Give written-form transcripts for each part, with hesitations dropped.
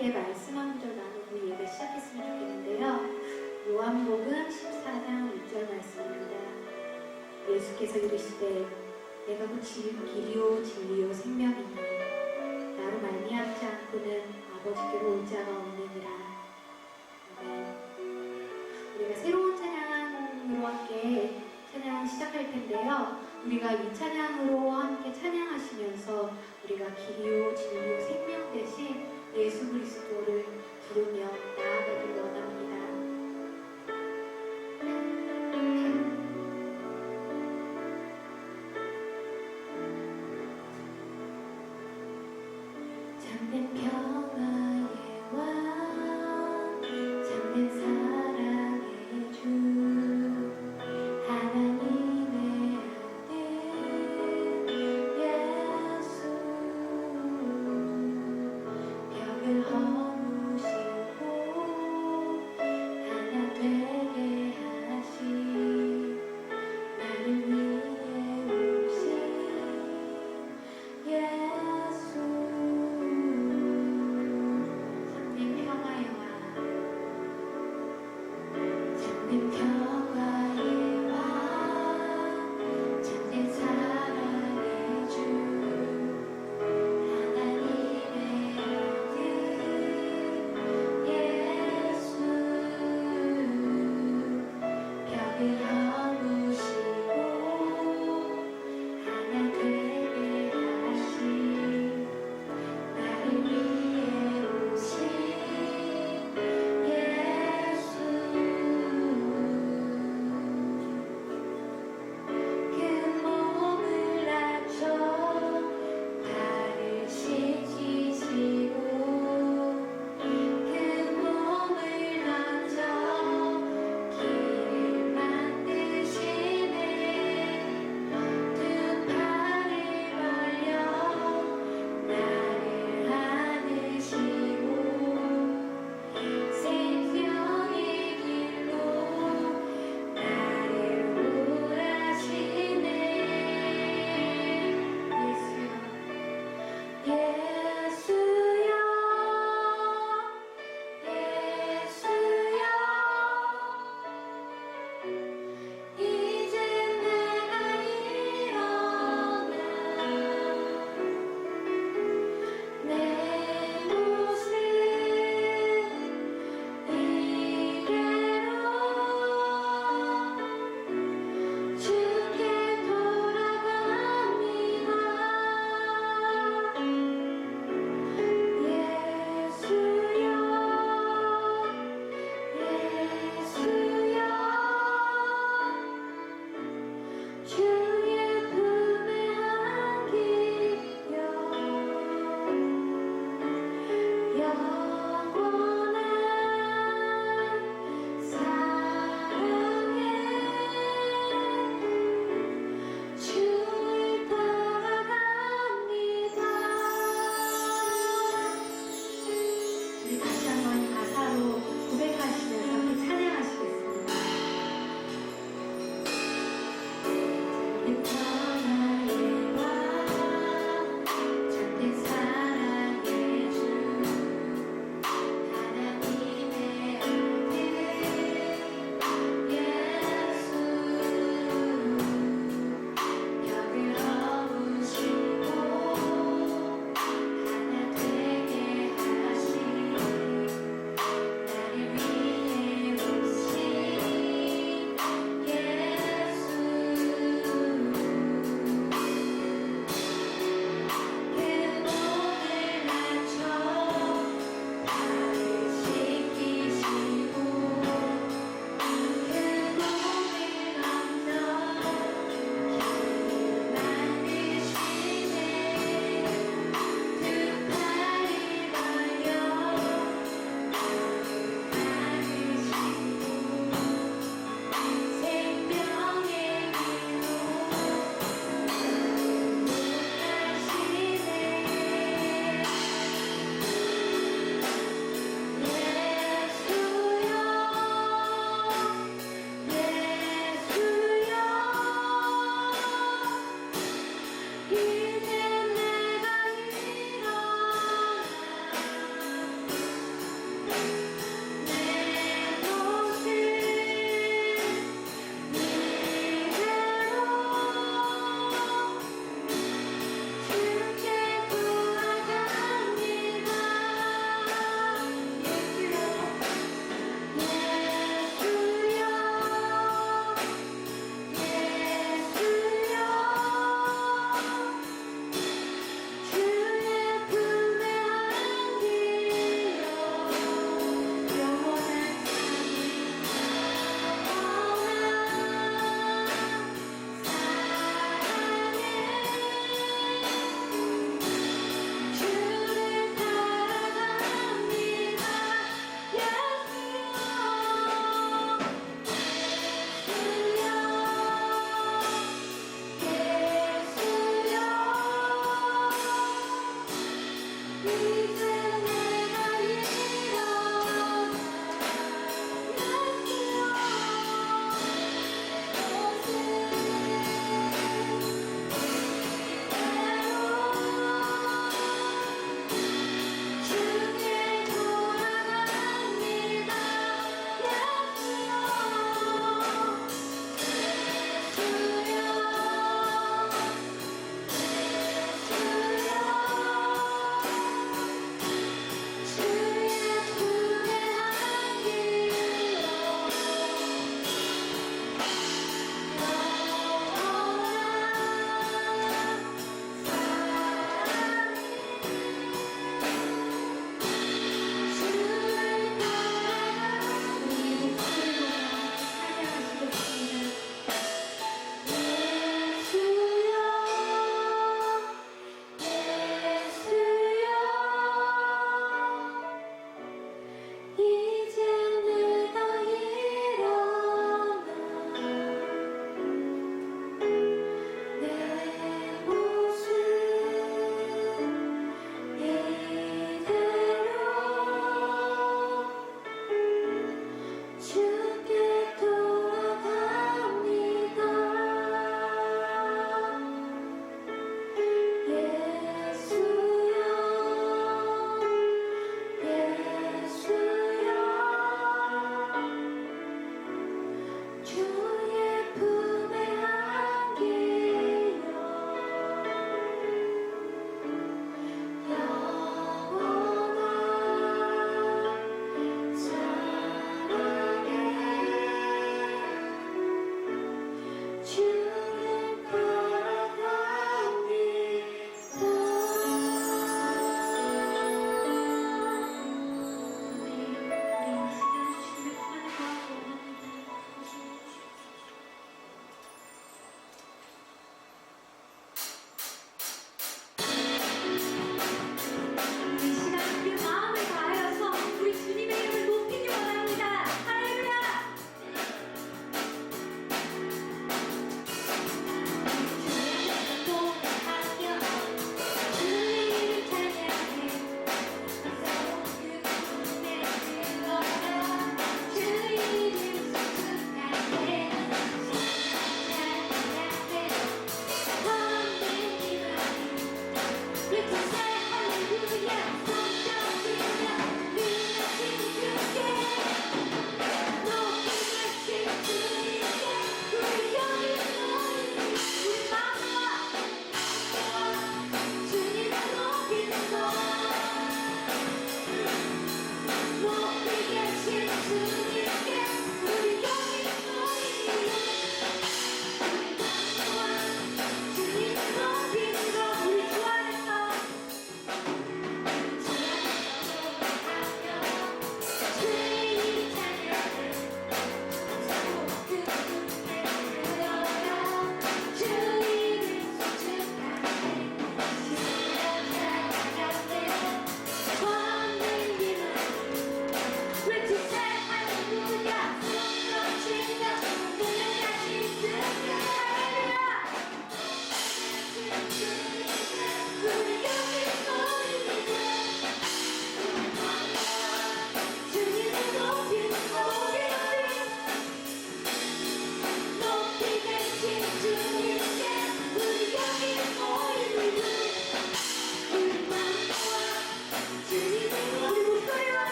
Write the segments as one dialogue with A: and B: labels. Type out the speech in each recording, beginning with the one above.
A: 함께 말씀 한 구절 나누고 예배 시작했으면 좋겠는데요. 요한복음 14장 6절 말씀입니다. 예수께서 이르시되 내가 곧 길이요 진리요 생명이니 나로 말미암지 않고는 아버지께로 올 자가 없느니라. 아멘. 우리가 새로운 찬양으로 함께 찬양 시작할 텐데요. 우리가 이 찬양으로 함께 찬양하시면서 우리가 길이요 진리요 생명 대신 예수 그리스도를 부르며 나아가길 원합니다. 참된 평화의 왕, 참된 사랑의 주, 하나님의 아들 예수, 벽을 허무신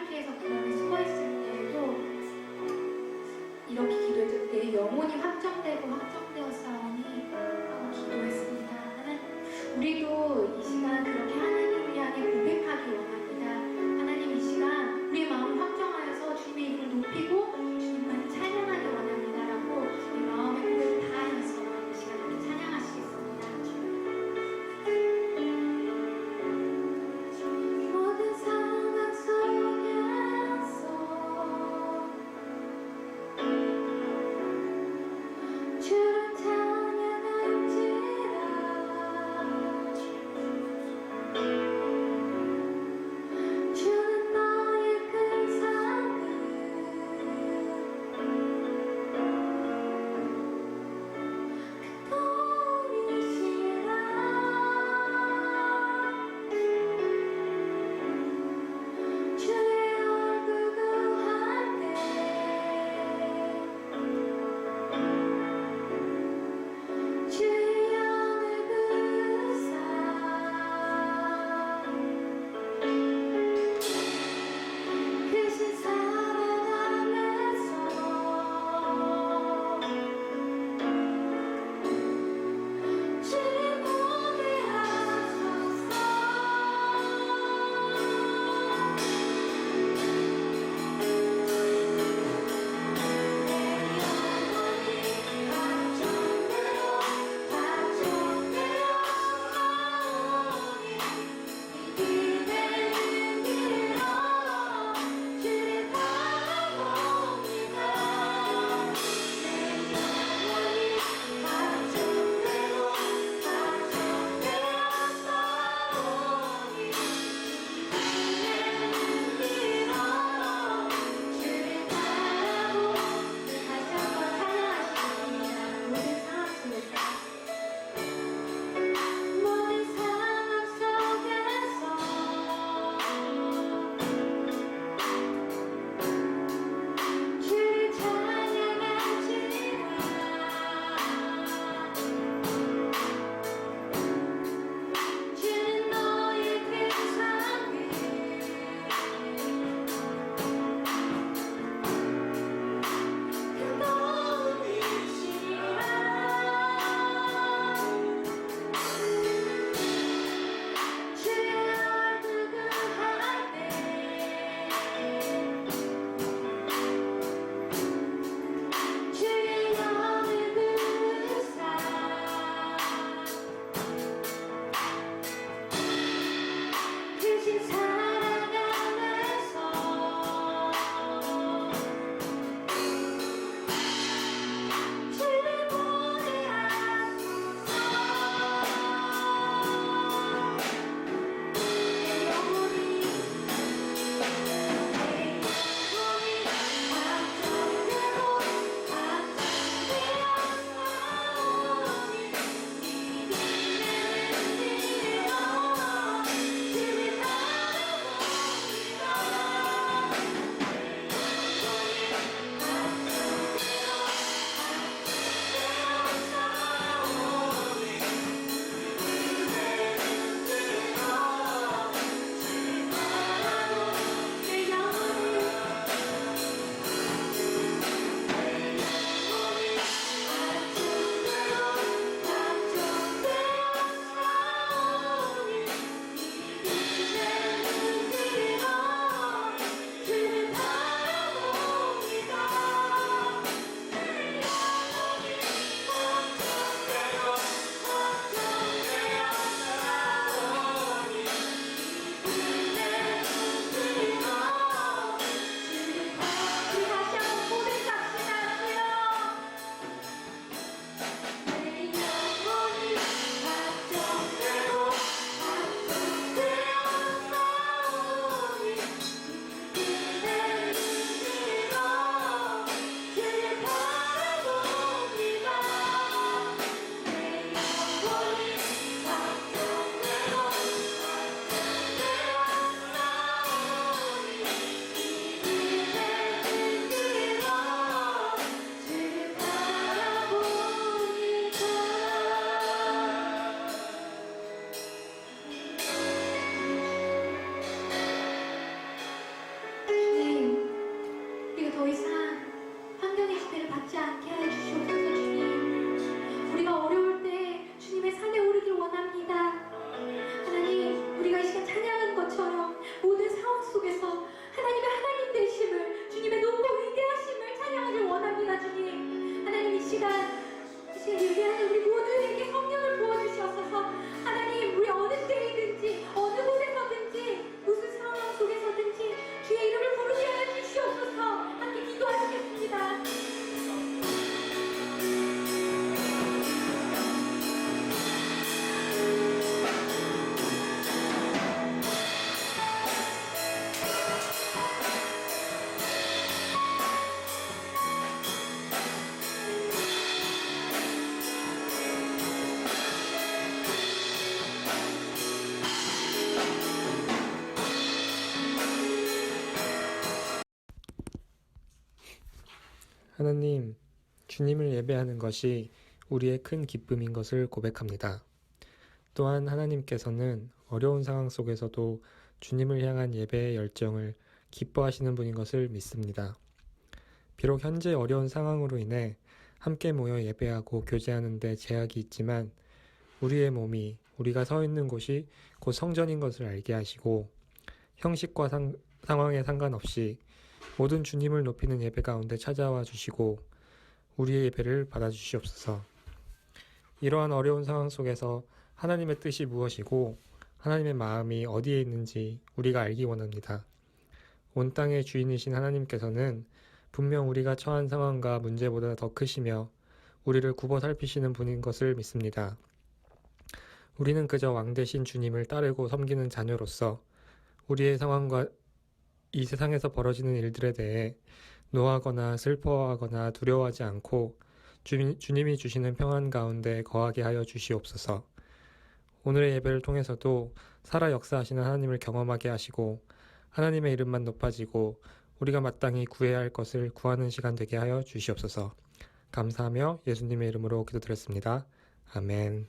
A: 피해서 그 안에 숨어 있을 때에도 이렇게 기도했죠. 내 영혼이 확정되고 확정되었사오니 하고 기도했습니다. 우리도 이 시간 그렇게 하나님을 향해 고백하기 원합니다. 하나님, 이 시간 우리의 마음을 확정하여서 주님의 이름을 높이고 주님만 찬양하기 원합니다라고 우리 마음의 고백을 다하여서 이 시간 우리 찬양하시겠습니다. 모든 상황 속에서 주를 찬양할지라
B: 하나님, 주님을 예배하는 것이 우리의 큰 기쁨인 것을 고백합니다. 또한 하나님께서는 어려운 상황 속에서도 주님을 향한 예배의 열정을 기뻐하시는 분인 것을 믿습니다. 비록 현재 어려운 상황으로 인해 함께 모여 예배하고 교제하는 데 제약이 있지만 우리의 몸이 우리가 서 있는 곳이 곧 성전인 것을 알게 하시고 형식과 상황에 상관없이 모든 주님을 높이는 예배 가운데 찾아와 주시고 우리의 예배를 받아주시옵소서. 이러한 어려운 상황 속에서 하나님의 뜻이 무엇이고 하나님의 마음이 어디에 있는지 우리가 알기 원합니다. 온 땅의 주인이신 하나님께서는 분명 우리가 처한 상황과 문제보다 더 크시며 우리를 굽어 살피시는 분인 것을 믿습니다. 우리는 그저 왕 대신 주님을 따르고 섬기는 자녀로서 우리의 상황과 이 세상에서 벌어지는 일들에 대해 노하거나 슬퍼하거나 두려워하지 않고 주님이 주시는 평안 가운데 거하게 하여 주시옵소서. 오늘의 예배를 통해서도 살아 역사하시는 하나님을 경험하게 하시고 하나님의 이름만 높아지고 우리가 마땅히 구해야 할 것을 구하는 시간 되게 하여 주시옵소서. 감사하며 예수님의 이름으로 기도드렸습니다. 아멘.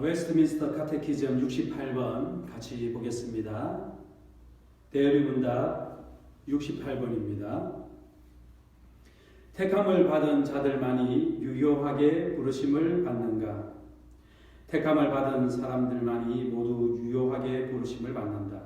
C: 웨스트민스터 카테키즘 68번 같이 보겠습니다. 대열의 문답 68번입니다. 택함을 받은 자들만이 유효하게 부르심을 받는가? 택함을 받은 사람들만이 모두 유효하게 부르심을 받는다.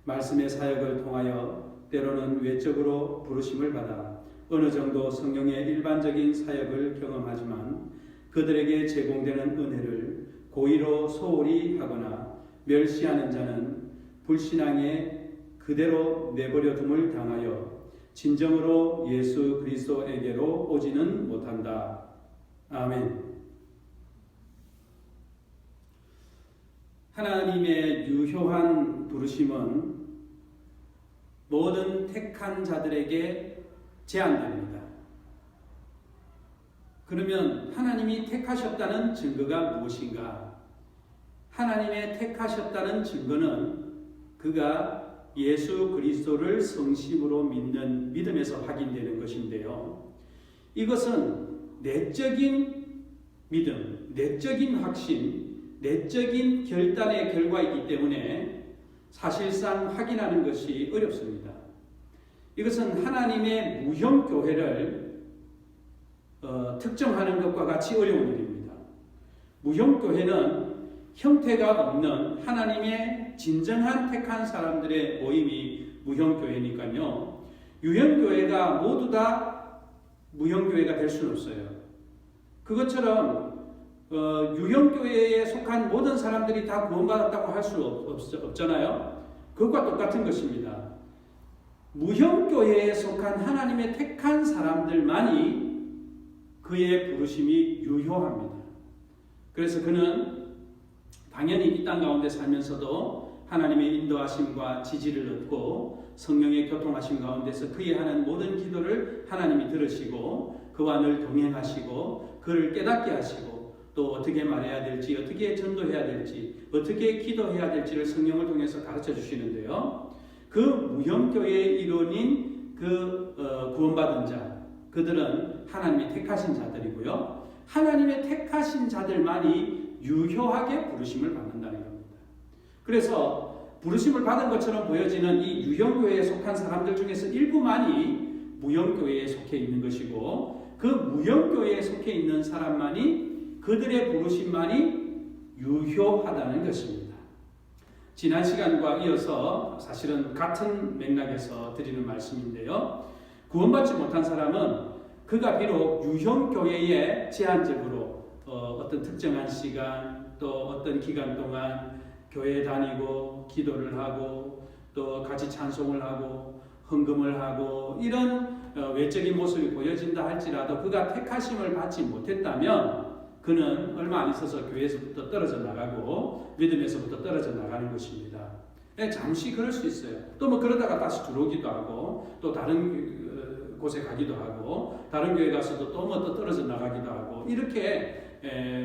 C: 말씀의 사역을 통하여 때로는 외적으로 부르심을 받아 어느 정도 성령의 일반적인 사역을 경험하지만 그들에게 제공되는 은혜를 고의로 소홀히 하거나 멸시하는 자는 불신앙에 그대로 내버려 둠을 당하여 진정으로 예수 그리스도에게로 오지는 못한다. 아멘. 하나님의 유효한 부르심은 모든 택한 자들에게 제한됩니다. 그러면 하나님이 택하셨다는 증거가 무엇인가? 하나님의 택하셨다는 증거는 그가 예수 그리스도를 성심으로 믿는 믿음에서 확인되는 것인데요. 이것은 내적인 믿음, 내적인 확신, 내적인 결단의 결과이기 때문에 사실상 확인하는 것이 어렵습니다. 이것은 하나님의 무형교회를 특정하는 것과 같이 어려운 일입니다. 무형교회는 형태가 없는 하나님의 진정한 택한 사람들의 모임이 무형교회니까요. 유형교회가 모두 다 무형교회가 될 수는 없어요. 그것처럼 유형교회에 속한 모든 사람들이 다 구원받았다고 할 수 없잖아요. 그것과 똑같은 것입니다. 무형교회에 속한 하나님의 택한 사람들만이 그의 부르심이 유효합니다. 그래서 그는 당연히 이 땅 가운데 살면서도 하나님의 인도하심과 지지를 얻고 성령의 교통하심 가운데서 그의 하는 모든 기도를 하나님이 들으시고 그와 늘 동행하시고 그를 깨닫게 하시고 또 어떻게 말해야 될지, 어떻게 전도해야 될지, 어떻게 기도해야 될지를 성령을 통해서 가르쳐 주시는데요. 그 무형교회의 일원인 구원받은 자, 그들은 하나님이 택하신 자들이고요. 하나님의 택하신 자들만이 유효하게 부르심을 받는다는 겁니다. 그래서 부르심을 받은 것처럼 보여지는 이 유형교회에 속한 사람들 중에서 일부만이 무형교회에 속해 있는 것이고 그 무형교회에 속해 있는 사람만이 그들의 부르심만이 유효하다는 것입니다. 지난 시간과 이어서 사실은 같은 맥락에서 드리는 말씀인데요. 구원받지 못한 사람은 그가 비록 유형교회에 제한적으로 어떤 특정한 시간 또 어떤 기간 동안 교회에 다니고 기도를 하고 또 같이 찬송을 하고 헌금을 하고 이런 외적인 모습이 보여진다 할지라도 그가 택하심을 받지 못했다면 그는 얼마 안 있어서 교회에서부터 떨어져 나가고 믿음에서부터 떨어져 나가는 것입니다. 잠시 그럴 수 있어요. 또 뭐 그러다가 다시 들어오기도 하고 또 다른 곳에 가기도 하고 다른 교회 가서도 또 뭐 또 떨어져 나가기도 하고 이렇게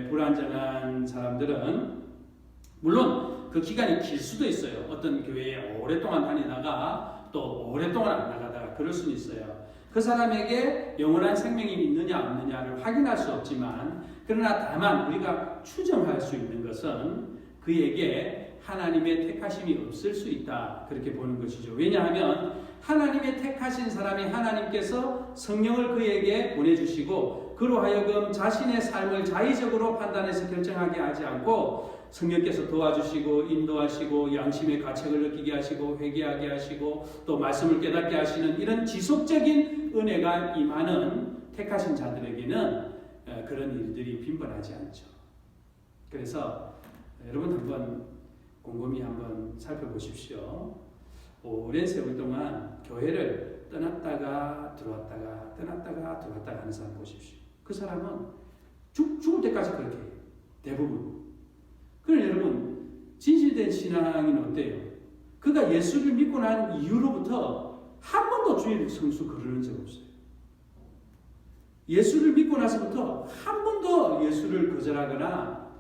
C: 불완전한 사람들은 물론 그 기간이 길 수도 있어요. 어떤 교회에 오랫동안 다니다가 또 오랫동안 안 나가다가 그럴 수는 있어요. 그 사람에게 영원한 생명이 있느냐 없느냐를 확인할 수 없지만 그러나 다만 우리가 추정할 수 있는 것은 그에게 하나님의 택하심이 없을 수 있다 그렇게 보는 것이죠. 왜냐하면 하나님의 택하신 사람이 하나님께서 성령을 그에게 보내주시고 그로 하여금 자신의 삶을 자의적으로 판단해서 결정하게 하지 않고 성령께서 도와주시고 인도하시고 양심의 가책을 느끼게 하시고 회개하게 하시고 또 말씀을 깨닫게 하시는 이런 지속적인 은혜가 임하는 택하신 자들에게는 그런 일들이 빈번하지 않죠. 그래서 여러분 한번 곰곰이 한번 살펴보십시오. 오랜 세월 동안 교회를 떠났다가 들어왔다가 떠났다가 들어왔다가 하는 사람 보십시오. 그 사람은 죽을 때까지 그렇게 해요. 대부분. 그럼 여러분 진실된 신앙인 어때요? 그가 예수를 믿고 난 이후로부터 한 번도 주일 성수 거르는 적 없어요. 예수를 믿고 나서부터 한 번도 예수를 거절하거나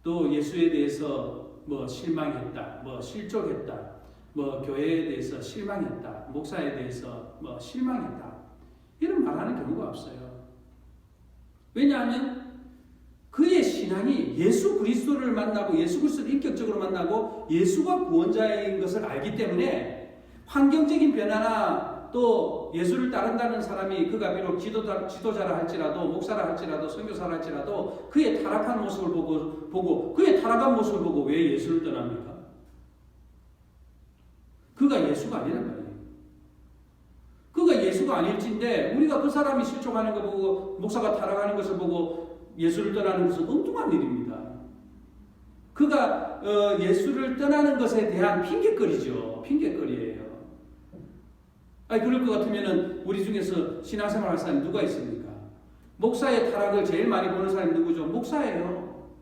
C: 또 예수에 대해서 뭐 실망했다, 뭐 실족했다, 뭐 교회에 대해서 실망했다, 목사에 대해서 뭐 실망했다 이런 말하는 경우가 없어요. 왜냐하면 그의 신앙이 예수 그리스도를 만나고 예수 그리스도를 인격적으로 만나고 예수가 구원자인 것을 알기 때문에 환경적인 변화나 또 예수를 따른다는 사람이 그가 비록 지도자라 할지라도 목사라 할지라도 선교사라 할지라도 그의 타락한 모습을 보고 그의 타락한 모습을 보고 왜 예수를 떠납니까? 그가 예수가 아니란 말이에요. 그가 예수가 아닐진데 우리가 그 사람이 실족하는 거 보고 목사가 타락하는 것을 보고 예수를 떠나는 것은 엉뚱한 일입니다. 그가 예수를 떠나는 것에 대한 핑계거리죠. 핑계거리예요. 그럴 것 같으면 우리 중에서 신앙생활 할 사람이 누가 있습니까? 목사의 타락을 제일 많이 보는 사람이 누구죠? 목사예요.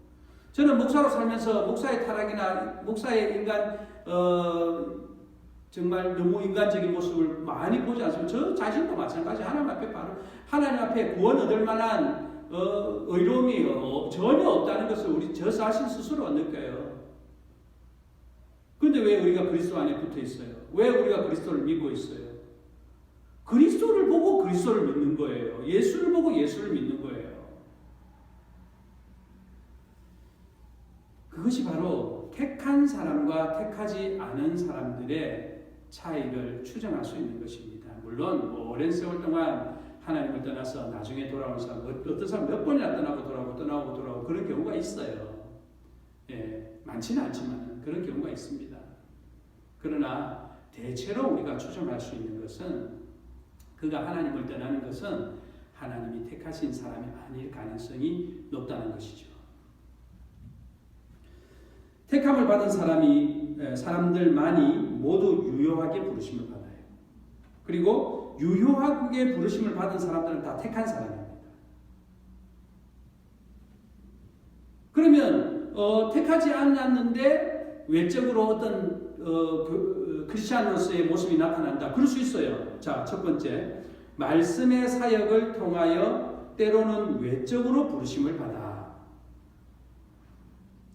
C: 저는 목사로 살면서 목사의 타락이나 목사의 인간 정말 너무 인간적인 모습을 많이 보지 않습니다. 저 자신도 마찬가지. 하나님 앞에 바로 하나님 앞에 구원 얻을 만한 의로움이 전혀 없다는 것을 우리 저 자신 스스로 느껴요. 근데 왜 우리가 그리스도 안에 붙어 있어요? 왜 우리가 그리스도를 믿고 있어요? 그리스도를 보고 그리스도를 믿는 거예요. 예수를 보고 예수를 믿는 거예요. 그것이 바로 택한 사람과 택하지 않은 사람들의 차이를 추정할 수 있는 것입니다. 물론 오랜 세월 동안 하나님을 떠나서 나중에 돌아오는 사람, 어떤 사람 몇 번이나 떠나고 그런 경우가 있어요. 예, 많지는 않지만 그런 경우가 있습니다. 그러나 대체로 우리가 추정할 수 있는 것은 그가 하나님을 떠나는 것은 하나님이 택하신 사람이 아닐 가능성이 높다는 것이죠. 택함을 받은 사람들만이 모두 유효하게 부르심을 받아요. 그리고 유효하게 부르심을 받은 사람들은 다 택한 사람입니다. 그러면 택하지 않았는데 외적으로 어떤 크리스찬으로서의 모습이 나타난다. 그럴 수 있어요. 자, 첫 번째, 말씀의 사역을 통하여 때로는 외적으로 부르심을 받아.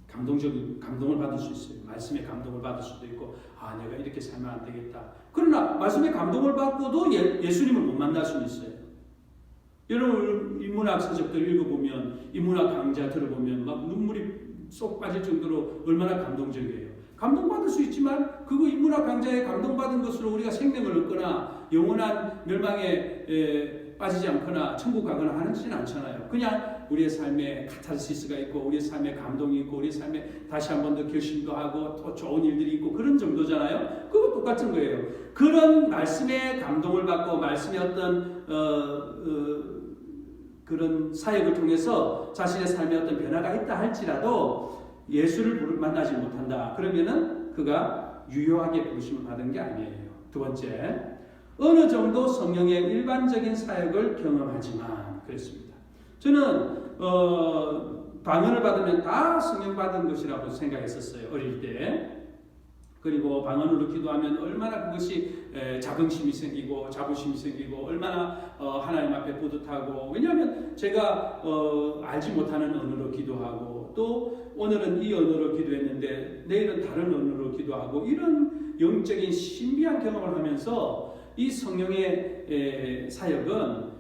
C: 감동을 받을 수 있어요. 말씀에 감동을 받을 수도 있고, 내가 이렇게 살면 안 되겠다. 그러나 말씀에 감동을 받고도 예수님을 못 만날 수는 있어요. 여러분 인문학 서적들 읽어보면, 인문학 강좌 들어보면 막 눈물이 쏙 빠질 정도로 얼마나 감동적이에요. 감동받을 수 있지만 그거 인문학 강좌에 감동받은 것으로 우리가 생명을 얻거나 영원한 멸망에 빠지지 않거나 천국 가거나 하지는 않잖아요. 그냥 우리의 삶에 카타르시스가 있고 우리의 삶에 감동이 있고 우리의 삶에 다시 한 번 더 결심도 하고 또 좋은 일들이 있고 그런 정도잖아요. 그거 똑같은 거예요. 그런 말씀에 감동을 받고 말씀의 어떤 그런 사역을 통해서 자신의 삶에 어떤 변화가 있다 할지라도 예수를 만나지 못한다. 그러면은 그가 유효하게 부르심을 받은 게 아니에요. 두 번째, 어느 정도 성령의 일반적인 사역을 경험하지만 그랬습니다. 저는 방언을 받으면 다 성령 받은 것이라고 생각했었어요. 어릴 때. 그리고 방언으로 기도하면 얼마나 그것이 자긍심이 생기고 자부심이 생기고 얼마나 하나님 앞에 뿌듯하고, 왜냐하면 제가 알지 못하는 언어로 기도하고 또 오늘은 이 언어로 기도했는데 내일은 다른 언어로 기도하고 이런 영적인 신비한 경험을 하면서 이 성령의 사역은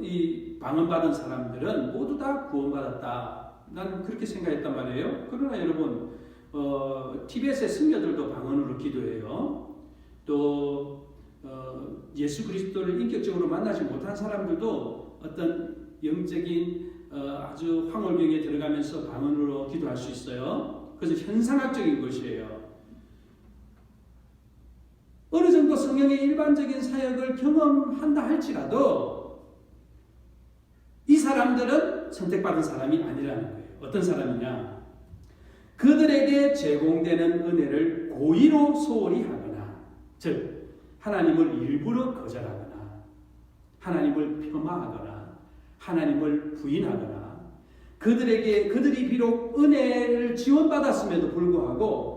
C: 이 방언 받은 사람들은 모두 다 구원받았다. 난 그렇게 생각했단 말이에요. 그러나 여러분 티벳의 승려들도 방언으로 기도해요. 또 예수 그리스도를 인격적으로 만나지 못한 사람들도 어떤 영적인 아주 황홀병에 들어가면서 방언으로 기도할 수 있어요. 그래서 현상학적인 것이에요. 어느 정도 성령의 일반적인 사역을 경험한다 할지라도 이 사람들은 선택받은 사람이 아니라는 거예요. 어떤 사람이냐? 그들에게 제공되는 은혜를 고의로 소홀히 하거나, 즉 하나님을 일부러 거절하거나 하나님을 폄하하거나 하나님을 부인하거나, 그들이 비록 은혜를 지원받았음에도 불구하고,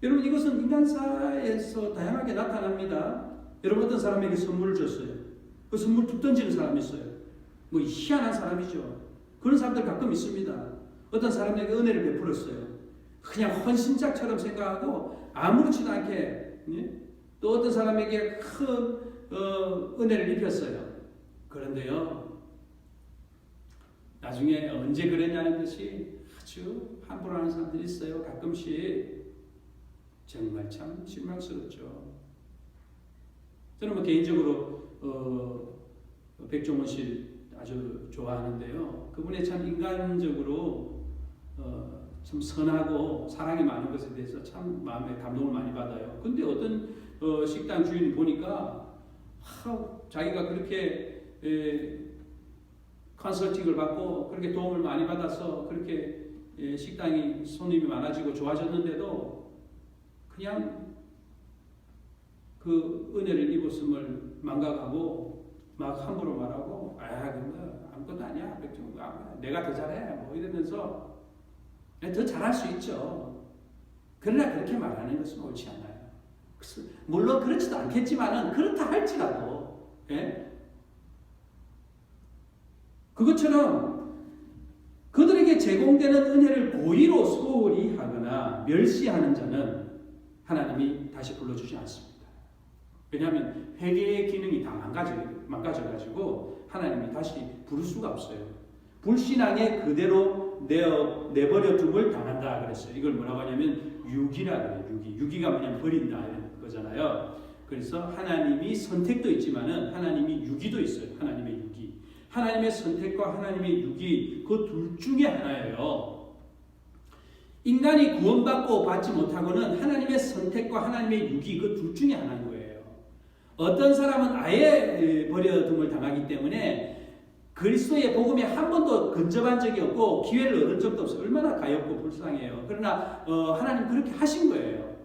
C: 여러분 이것은 인간사에서 다양하게 나타납니다. 여러분 어떤 사람에게 선물을 줬어요. 그 선물 툭 던지는 사람이 있어요. 뭐 희한한 사람이죠. 그런 사람들 가끔 있습니다. 어떤 사람에게 은혜를 베풀었어요. 그냥 헌신짝처럼 생각하고 아무렇지도 않게, 또 어떤 사람에게 큰 은혜를 입혔어요. 그런데요, 나중에 언제 그랬냐는 것이 아주 함부로 하는 사람들이 있어요. 가끔씩. 정말 참 실망스럽죠. 저는 뭐 개인적으로 백종원 씨 아주 좋아하는데요. 그분의 참 인간적으로 참 선하고 사랑이 많은 것에 대해서 참 마음에 감동을 많이 받아요. 근데 어떤 식당 주인이 보니까 자기가 그렇게 컨설팅을 받고 그렇게 도움을 많이 받아서 그렇게 식당이 손님이 많아지고 좋아졌는데도 그냥 그 은혜를 입었음을 망각하고 막 함부로 말하고, 그거 아무것도 아니야, 내가 더 잘해, 뭐 이러면서 더 잘할 수 있죠. 그러나 그렇게 말하는 것은 옳지 않아요. 물론 그렇지도 않겠지만은 그렇다 할지라도, 그것처럼 그들에게 제공되는 은혜를 고의로 소홀히 하거나 멸시하는 자는 하나님이 다시 불러주지 않습니다. 왜냐하면 회개의 기능이 다 망가져가지고 하나님이 다시 부를 수가 없어요. 불신앙에 그대로 내버려 둠을 당한다 그랬어요. 이걸 뭐라고 하냐면 유기라 그래요. 유기가 뭐냐면 버린다 이런 거잖아요. 그래서 하나님이 선택도 있지만은 하나님이 유기도 있어요. 하나님의 유기. 하나님의 선택과 하나님의 유기 그 둘 중에 하나예요. 인간이 구원받고 받지 못하고는 하나님의 선택과 하나님의 유기 그 둘 중에 하나인 거예요. 어떤 사람은 아예 버려둠을 당하기 때문에 그리스도의 복음에 한 번도 근접한 적이 없고 기회를 얻은 적도 없어요. 얼마나 가엾고 불쌍해요. 그러나 하나님 그렇게 하신 거예요.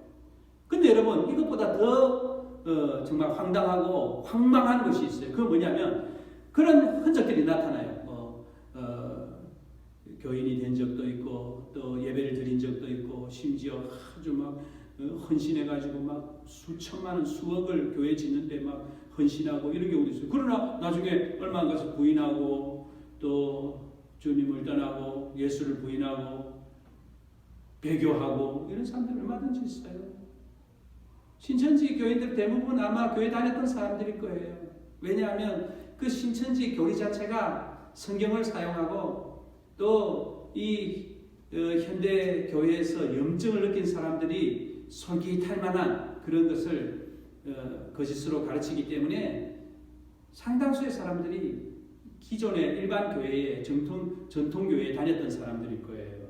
C: 근데 여러분 이것보다 더 정말 황당하고 황망한 것이 있어요. 그건 뭐냐면 그런 흔적들이 나타나요. 교인이 된 적도 있고 또 예배를 드린 적도 있고 심지어 아주 막 헌신해가지고 막 수천만 원 수억을 교회 짓는데 막 헌신하고 이런 경우도 있어요. 그러나 나중에 얼마 안 가서 부인하고 또 주님을 떠나고 예수를 부인하고 배교하고 이런 사람들 얼마든지 있어요. 신천지 교인들 대부분 아마 교회 다녔던 사람들일 거예요. 왜냐하면 그 신천지 교리 자체가 성경을 사용하고 또 이 현대 교회에서 염증을 느낀 사람들이 솔깃할 만한 그런 것을 거짓으로 가르치기 때문에 상당수의 사람들이 기존의 일반 교회에 전통 교회에 다녔던 사람들일 거예요.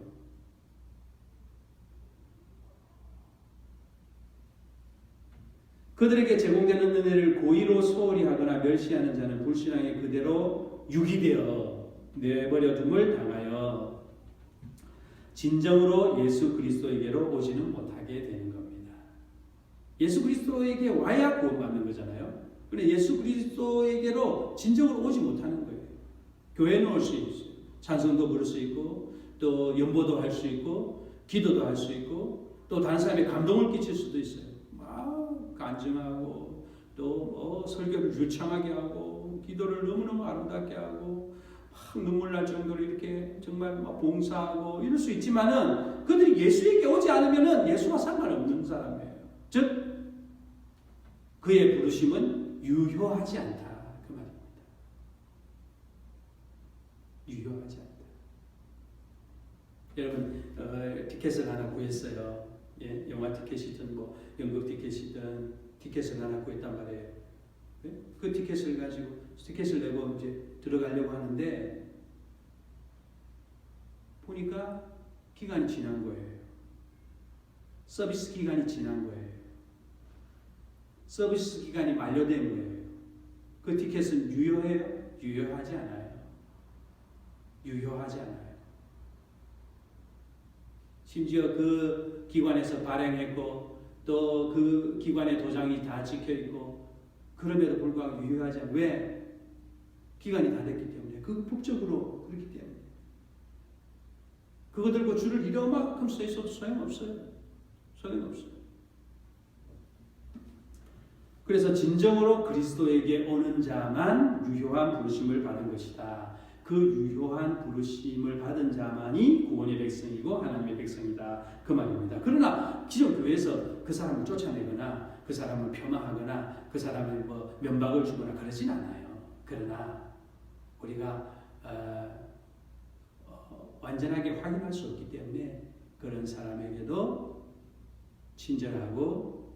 C: 그들에게 제공되는 은혜를 고의로 소홀히 하거나 멸시하는 자는 불신앙에 그대로 유기되어 내버려둠을 당하여 진정으로 예수 그리스도에게로 오지는 못하게 되는 겁니다. 예수 그리스도에게 와야 구원받는 거잖아요. 그런데 예수 그리스도에게로 진정으로 오지 못하는 거예요. 교회는 올 수 있어요. 찬송도 부를 수 있고 또 연보도 할 수 있고 기도도 할 수 있고 또 다른 사람의 감동을 끼칠 수도 있어요. 막 간증하고 또 설교를 유창하게 하고 기도를 너무너무 아름답게 하고 막 눈물 날 정도로 이렇게 정말 막 봉사하고 이럴 수 있지만은 그들이 예수에게 오지 않으면은 예수와 상관없는 사람이에요. 즉 그의 부르심은 유효하지 않다 그 말입니다. 유효하지 않다. 여러분 티켓을 하나 구했어요. 예, 영화 티켓이든 뭐 연극 티켓이든 티켓을 하나 구했단 말이에요. 네? 그 티켓을 가지고 티켓을 내고 이제 들어가려고 하는데 보니까 기간이 지난 거예요. 서비스 기간이 지난 거예요. 서비스 기간이 만료된 거예요. 그 티켓은 유효해요? 유효하지 않아요. 유효하지 않아요. 심지어 그 기관에서 발행했고 또 그 기관의 도장이 다 찍혀있고 그럼에도 불구하고 유효하지 않아요. 왜? 기간이 다 됐기 때문에. 그 법적으로 그렇기 때문에. 그거 들고 줄을 이만큼 서 있어도 소용없어요. 소용없어요. 그래서 진정으로 그리스도에게 오는 자만 유효한 부르심을 받은 것이다. 그 유효한 부르심을 받은 자만이 구원의 백성이고 하나님의 백성이다. 그 말입니다. 그러나 기존 교회에서 그 사람을 쫓아내거나 그 사람을 폄하하거나 그 사람을 뭐 면박을 주거나 그러진 않아요. 그러나 우리가 완전하게 확인할 수 없기 때문에 그런 사람에게도 친절하고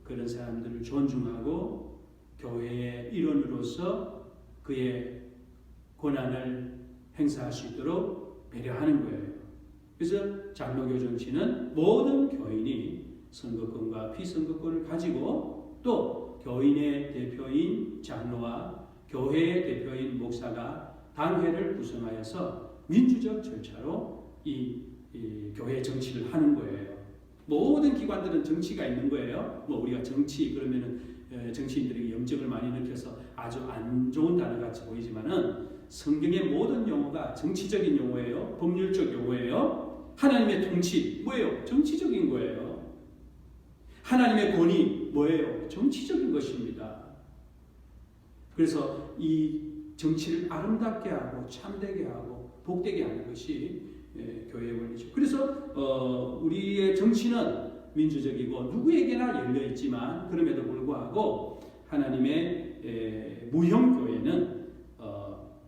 C: 그런 사람들을 존중하고 교회의 일원으로서 그의 권한을 행사할 수 있도록 배려하는 거예요. 그래서 장로교 정치는 모든 교인이 선거권과 피선거권을 가지고 또 교인의 대표인 장로와 교회의 대표인 목사가 당회를 구성하여서 민주적 절차로 이 교회 정치를 하는 거예요. 모든 기관들은 정치가 있는 거예요. 뭐 우리가 정치 그러면은 정치인들에게 염증을 많이 느껴서 아주 안 좋은 단어 같이 보이지만은 성경의 모든 용어가 정치적인 용어예요. 법률적 용어예요. 하나님의 통치 뭐예요? 정치적인 거예요. 하나님의 권위 뭐예요? 정치적인 것입니다. 그래서 이 정치를 아름답게 하고 참되게 하고 복되게 하는 것이 교회의 원리죠. 그래서 우리의 정치는 민주적이고 누구에게나 열려 있지만 그럼에도 불구하고 하나님의 무형교회는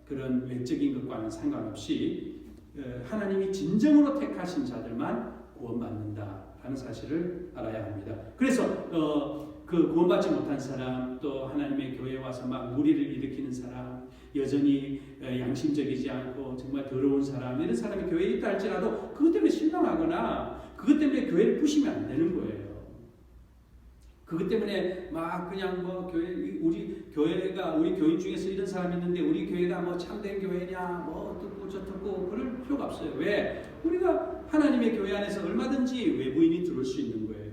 C: 그런 외적인 것과는 상관없이 하나님이 진정으로 택하신 자들만 구원받는다라는 사실을 알아야 합니다. 그래서 그 구원받지 못한 사람, 또 하나님의 교회에 와서 막 무리를 일으키는 사람, 여전히 양심적이지 않고 정말 더러운 사람, 이런 사람이 교회에 있다 할지라도 그것 때문에 실망하거나 그것 때문에 교회를 부시면 안 되는 거예요. 그것 때문에 막 그냥 뭐 우리 교인 중에서 이런 사람이 있는데 우리 교회가 뭐 참된 교회냐 뭐 어떻고 저떻고 그럴 필요가 없어요. 왜? 우리가 하나님의 교회 안에서 얼마든지 외부인이 들어올 수 있는 거예요.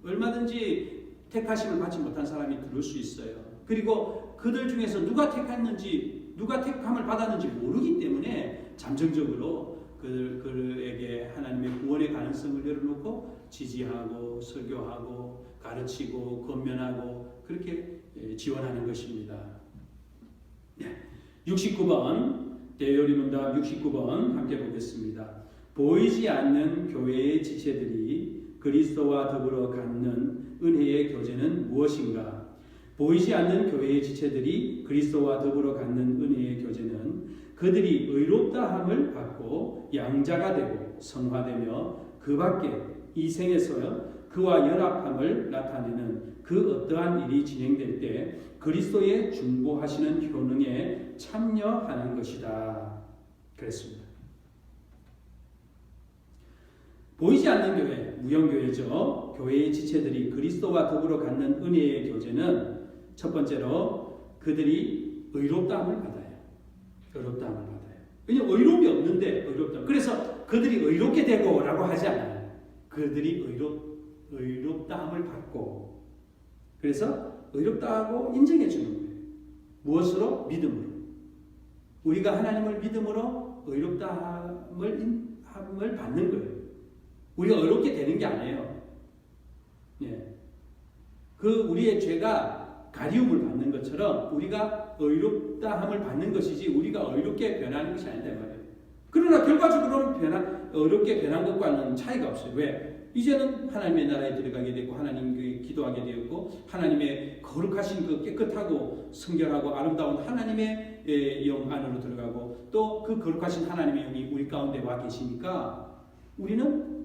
C: 얼마든지 택하심을 받지 못한 사람이 들어올 수 있어요. 그리고 그들 중에서 누가 택함을 받았는지 모르기 때문에 잠정적으로 그에게 하나님의 구원의 가능성을 열어놓고 지지하고 설교하고 가르치고 권면하고 그렇게 지원하는 것입니다. 69번 대요리문답 69번 함께 보겠습니다. 보이지 않는 교회의 지체들이 그리스도와 더불어 갖는 은혜의 교제는 무엇인가? 보이지 않는 교회의 지체들이 그리스도와 더불어 갖는 은혜의 교제는 그들이 의롭다함을 받고 양자가 되고 성화되며 그 밖에 이 생에서 그와 연합함을 나타내는 그 어떠한 일이 진행될 때 그리스도의 중보하시는 효능에 참여하는 것이다. 그랬습니다. 보이지 않는 교회, 무형교회죠. 교회의 지체들이 그리스도와 더불어 갖는 은혜의 교제는 첫 번째로 그들이 의롭다함을 받아요. 의롭다함을 받아요. 왜냐하면 의로움이 없는데 의롭다. 그래서 그들이 의롭게 되고 라고 하지 않아요. 그들이 의롭다함을 받고 그래서 의롭다고 인정해 주는 거예요. 무엇으로? 믿음으로. 우리가 하나님을 믿음으로 의롭다함을 받는 거예요. 우리가 의롭게 되는 게 아니에요. 우리의 죄가 가리움을 받는 것처럼 우리가 의롭다함을 받는 것이지 우리가 의롭게 변하는 것이 아니다 말이에요. 그러나 결과적으로는 의롭게 변한 것과는 차이가 없어요. 왜? 이제는 하나님의 나라에 들어가게 되고 하나님께 기도하게 되었고 하나님의 거룩하신 그 깨끗하고 성결하고 아름다운 하나님의 영 안으로 들어가고 또 그 거룩하신 하나님의 영이 우리 가운데 와 계시니까 우리는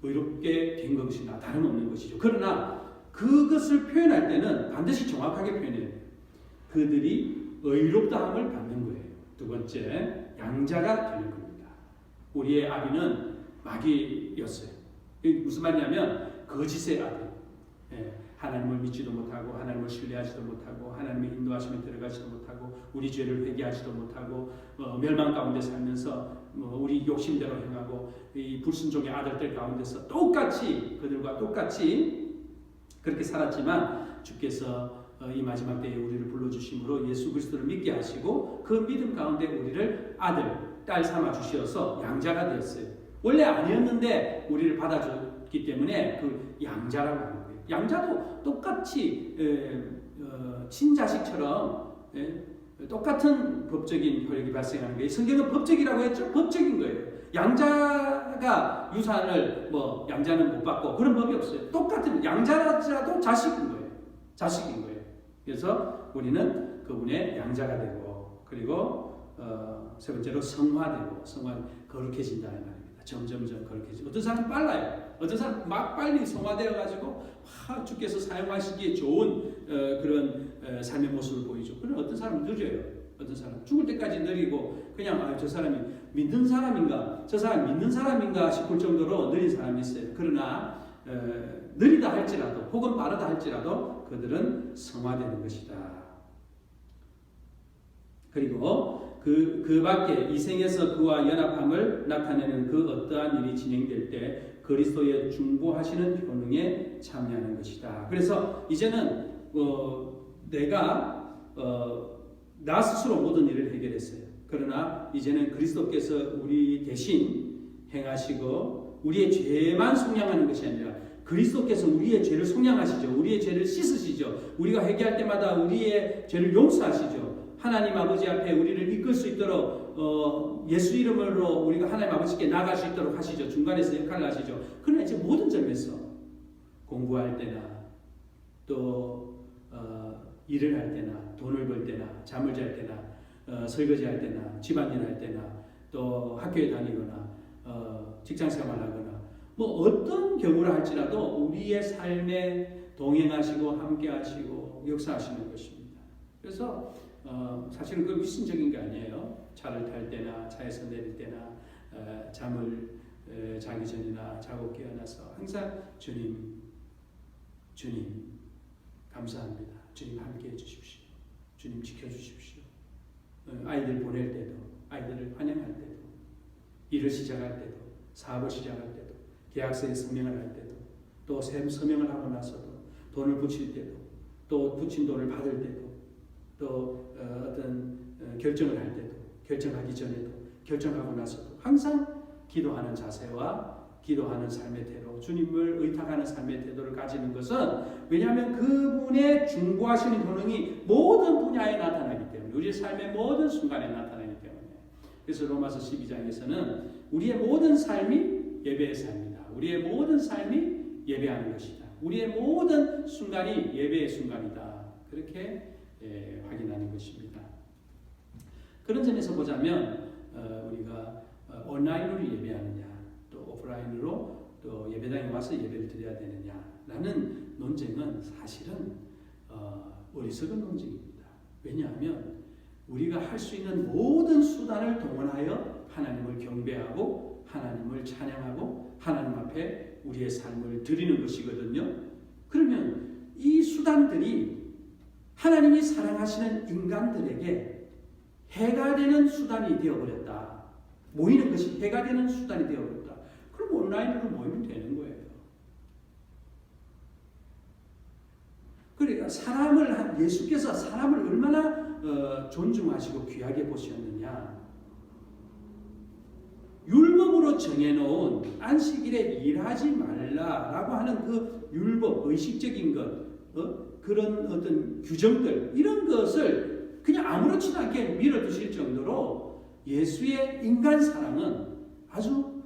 C: 의롭게 된 것이나 다름없는 것이죠. 그러나 그것을 표현할 때는 반드시 정확하게 표현해요. 그들이 의롭다함을 받는 거예요. 두 번째, 양자가 되는 겁니다. 우리의 아비는 마귀였어요. 무슨 말이냐면 거짓의 아비. 하나님을 믿지도 못하고 하나님을 신뢰하지도 못하고 하나님의 인도하심에 들어가지도 못하고 우리 죄를 회개하지도 못하고 멸망 가운데 살면서 우리 욕심대로 행하고 이 불순종의 아들들 가운데서 그들과 똑같이 그렇게 살았지만 주께서 이 마지막 때에 우리를 불러주심으로 예수 그리스도를 믿게 하시고 그 믿음 가운데 우리를 아들, 딸 삼아 주셔서 양자가 되었어요. 원래 아니었는데 우리를 받아줬기 때문에 그 양자라고 하는 거예요. 양자도 똑같이 친자식처럼 똑같은 법적인 효력이 발생하는 거예요. 성경은 법적이라고 했죠? 법적인 거예요. 양자가 유산을 양자는 못 받고 그런 법이 없어요. 똑같은 양자라도 자식인 거예요. 자식인 거예요. 그래서 우리는 그분의 양자가 되고 그리고 세 번째로 성화되고 거룩해진다는 말입니다. 점점점 거룩해지고 어떤 사람은 빨라요. 어떤 사람은 막 빨리 성화되어가지고 주께서 사용하시기에 좋은 그런 삶의 모습을 보이죠. 그러나 어떤 사람은 느려요. 어떤 사람은 죽을 때까지 느리고 그냥 저 사람이 믿는 사람인가 저 사람이 믿는 사람인가 싶을 정도로 느린 사람이 있어요. 그러나 느리다 할지라도 혹은 빠르다 할지라도 그들은 성화되는 것이다. 그리고 그 밖에 이 생에서 그와 연합함을 나타내는 그 어떠한 일이 진행될 때 그리스도의 중보하시는 효능에 참여하는 것이다. 그래서 이제는 내가 나 스스로 모든 일을 해결했어요. 그러나 이제는 그리스도께서 우리 대신 행하시고 우리의 죄만 속량하는 것이 아니라 그리스도께서 우리의 죄를 속량하시죠. 우리의 죄를 씻으시죠. 우리가 회개할 때마다 우리의 죄를 용서하시죠. 하나님 아버지 앞에 우리를 이끌 수 있도록 예수 이름으로 우리가 하나님 아버지께 나갈 수 있도록 하시죠. 중간에서 역할을 하시죠. 그러나 이제 모든 점에서 공부할 때나 또 일을 할 때나 돈을 벌 때나 잠을 잘 때나 설거지 할 때나 집안일 할 때나 또 학교에 다니거나 직장 생활하거나 뭐 어떤 경우를 할지라도 우리의 삶에 동행하시고 함께하시고 역사하시는 것입니다. 그래서 사실은 그 위선적인 게 아니에요. 차를 탈 때나 차에서 내릴 때나 잠을 자기 전이나 자고 깨어나서 항상 주님 감사합니다. 주님 함께해 주십시오. 주님 지켜주십시오. 아이들 보낼 때도, 아이들을 환영할 때도, 일을 시작할 때도, 사업을 시작할 때도, 계약서에 서명을 할 때도, 또 서명을 하고 나서도, 돈을 붙일 때도, 또 붙인 돈을 받을 때도, 또 어떤 결정을 할 때도, 결정하기 전에도, 결정하고 나서도 항상 기도하는 자세와 기도하는 삶의 태도, 주님을 의탁하는 삶의 태도를 가지는 것은 왜냐하면 그분의 중보하시는 효능이 모든 분야에 나타나기 때문에, 우리의 삶의 모든 순간에 나타나기 때문에. 그래서 로마서 12장에서는 우리의 모든 삶이 예배의 삶이다. 우리의 모든 삶이 예배하는 것이다. 우리의 모든 순간이 예배의 순간이다. 그렇게 확인하는 것입니다. 그런 점에서 보자면 우리가 온라인으로 예배하느냐 또 오프라인으로 또 예배당에 와서 예배를 드려야 되느냐라는 논쟁은 사실은 어리석은 논쟁입니다. 왜냐하면 우리가 할 수 있는 모든 수단을 동원하여 하나님을 경배하고 하나님을 찬양하고 하나님 앞에 우리의 삶을 드리는 것이거든요. 그러면 이 수단들이 하나님이 사랑하시는 인간들에게 해가 되는 수단이 되어버렸다. 모이는 것이 해가 되는 수단이 되어버렸다. 그럼 온라인으로 모이면 되는 거예요. 그러니까 예수께서 사람을 얼마나 존중하시고 귀하게 보셨느냐. 율법으로 정해놓은 안식일에 일하지 말라라고 하는 그 율법, 의식적인 것, 그런 어떤 규정들, 이런 것을 그냥 아무렇지도 않게 밀어두실 정도로 예수의 인간 사랑은 아주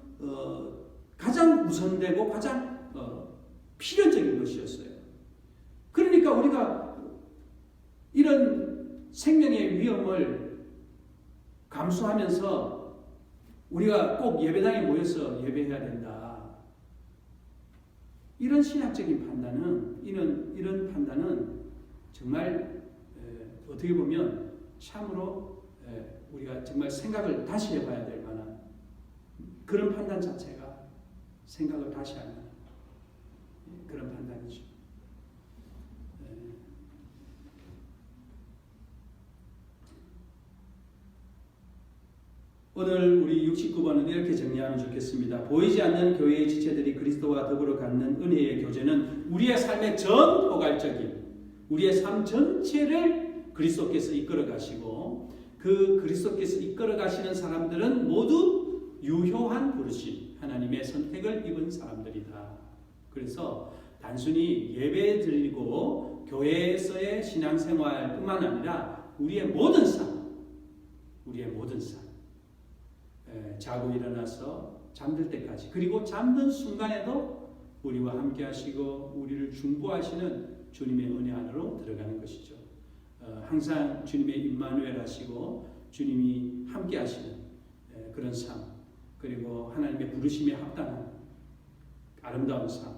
C: 가장 우선되고 가장 필연적인 것이었어요. 그러니까 우리가 이런 생명의 위험을 감수하면서 우리가 꼭 예배당에 모여서 예배해야 된다. 이런 신학적인 판단은 이런 판단은 정말 어떻게 보면 참으로 우리가 정말 생각을 다시 해봐야 될 만한 그런 판단 자체가 생각을 다시 할 만한 그런 판단이죠. 오늘 우리 69번은 이렇게 정리하면 좋겠습니다. 보이지 않는 교회의 지체들이 그리스도와 더불어 갖는 은혜의 교제는 우리의 삶의 전 포괄적인 우리의 삶 전체를 그리스도께서 이끌어 가시고 그 그리스도께서 이끌어 가시는 사람들은 모두 유효한 부르심, 하나님의 선택을 입은 사람들이다. 그래서 단순히 예배 드리고 교회에서의 신앙생활뿐만 아니라 우리의 모든 삶, 자고 일어나서 잠들 때까지, 그리고 잠든 순간에도 우리와 함께 하시고 우리를 중보하시는 주님의 은혜 안으로 들어가는 것이죠. 항상 주님의 임마누엘 하시고 주님이 함께 하시는 그런 삶, 그리고 하나님의 부르심에 합당한 아름다운 삶,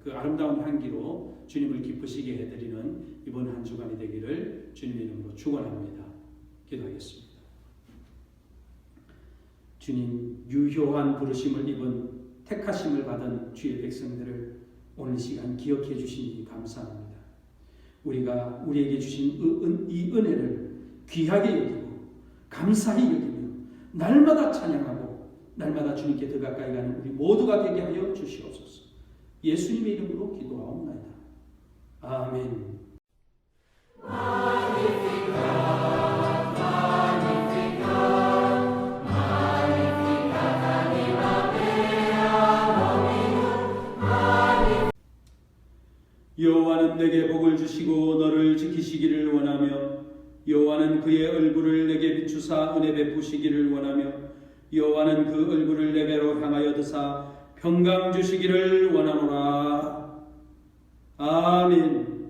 C: 그 아름다운 향기로 주님을 기쁘시게 해드리는 이번 한 주간이 되기를 주님의 이름으로 축원합니다. 기도하겠습니다. 주님, 유효한 부르심을 입은 택하심을 받은 주의 백성들을 오늘 시간 기억해 주시니 감사합니다. 우리가 우리에게 주신 이 은혜를 귀하게 여기고 감사히 여기며 날마다 찬양하고 날마다 주님께 더 가까이 가는 우리 모두가 되게 하여 주시옵소서. 예수님의 이름으로 기도하옵나이다. 아멘. 여호와는 내게 복을 주시고 너를 지키시기를 원하며 여호와는 그의 얼굴을 내게 비추사 은혜 베푸시기를 원하며 여호와는 그 얼굴을 내게로 향하여 드사 평강 주시기를 원하노라. 아멘.